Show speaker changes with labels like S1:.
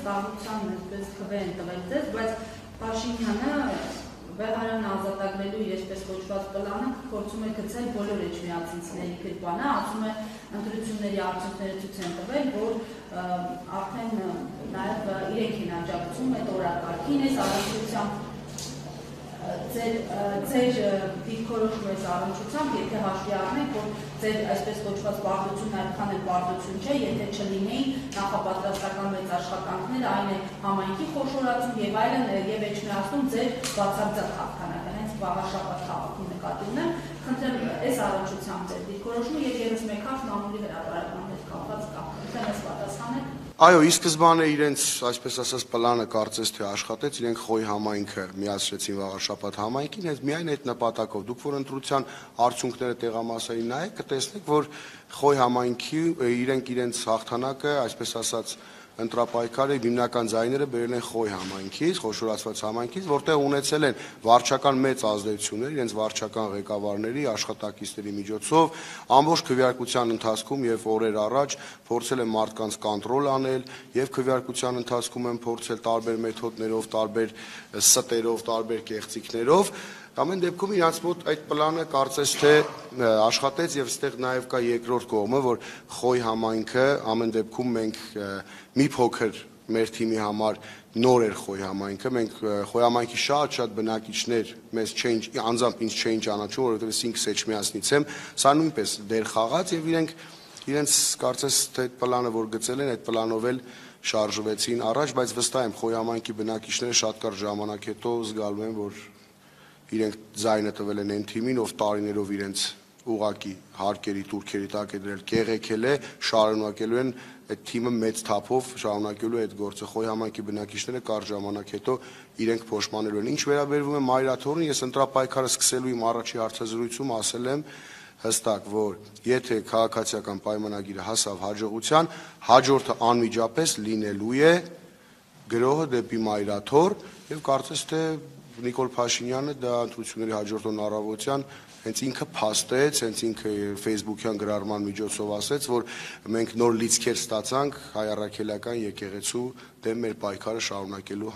S1: վստահության այսպես քվե են տվել ձեզ, բայց Փաշինյանը Բեհարանը ազատագրելու իր այսպես կոչված պլանը փորձում է գցել բոլոր էջմիածինցիների գրպանը, ասում է ընտրությունների արդյունքները ցույց են տվել, որ արդեն նաև իրենք են աջակցում այդ օրակարգին, այս առնչությամբ ձեր դիրքորոշում այս առնչությամբ, եթե հաշվի առնենք, որ ձեր այսպես կոչված պարտությունն այդքան էլ պարտություն չէ, եթե չլինեին նախապատրաստական մեծ աշխատանքներ, այն է համայնքի խոշորացում եւ այլն եւ էջմիածնում ձեր բացարձակ հաղթանակը, հենց վաղաշաբաթ քաղաքում նկատի ունեմ, խնդրեմ այս առնչությամբ ձեր դիրքորոշումը եւ 31 հատ մամուլի հրապարակման հետ կապված կա, խնդրեմ այս պատասխանեք։
S2: Այո, ի սկզբանե իրենց, այսպես ասած, պլանը կարծես թե աշխատեց, իրենք Խոյ համայնքը միացրեցին վաղաշաբաթ համայնքին, հենց միայն այդ նպատակով։ Դուք որ ընտրության արդյունքները տեղամասային նայեք, կտեսնեք, որ Խոյ համայնքի իրենք իրենց հաղթանակը, այսպես ասած, ընտրապայքարի հիմնական ձայները բերել են Խոյ համայնքից, խոշորացված համայնքից, որտեղ ունեցել են վարչական մեծ ազդեցություններ, իրենց վարչական ղեկավարների, աշխատակիցների միջոցով, ամբողջ քվեարկության ընթացքում եւ օրեր առաջ փորձել են մարդկանց կոնտրոլ անել եւ քվեարկության ընթացքում են փորձել տարբեր մեթոդներով, տարբեր ստերով, տարբեր կեղծիքներով Ամեն դեպքում իրանց մոտ այդ պլանը կարծես թե աշխատեց եւ այստեղ նաեւ կա երկրորդ կողմը, որ Խոյ համայնքը ամեն դեպքում մենք մի փոքր մեր թիմի համար նոր էր Խոյ համայնքը, մենք Խոյ համայնքի շատ բնակիչներ մեզ չէին, անձամբ ինձ չէին ճանաչում, որովհետեւ 5 սեչմիածնից եմ, սա նույնպես դեր խաղաց եւ իրենց կարծես թե այդ պլանը որ գծել են, այդ պլանով էլ շարժվեցին առաջ, բայց վստահ եմ Խոյ համայնքի բնակիչները շատ կարճ ժամանակ հետո զգալու են, որ իրենք ձայնը տվել են այն թիմին, ով տարիներով իրենց ուղակի հարկերի, տուրքերի տակ է դրել, կեղեքել է, շարունակելու են այդ թիմը մեծ թափով շարունակելու այդ գործը։ Խոյ համայնքի բնակիչները կարճ ժամանակ հետո իրենք փոշմանելու են։ Ինչ վերաբերվում է մայրաթորին, ես ընտրապայքարը սկսելու իմ առաջի հարցազրույցում ասել եմ հստակ, որ եթե քաղաքացիական պայմանագիրը հասավ հաջողության, հաջորդը անմիջապես լինելու է գրոհը դեպի մայրաթոր եւ կարծես թե Նիկոլ Փաշինյանը դա ընտրությունների հաջորդող առավոտյան հենց ինքը փաստեց, հենց ինքը Facebook-յան գրառման միջոցով ասեց, որ մենք նոր լիցքեր ստացանք հայ առաքելական եկեղեցու դեմ մեր պայքարը շարունակելու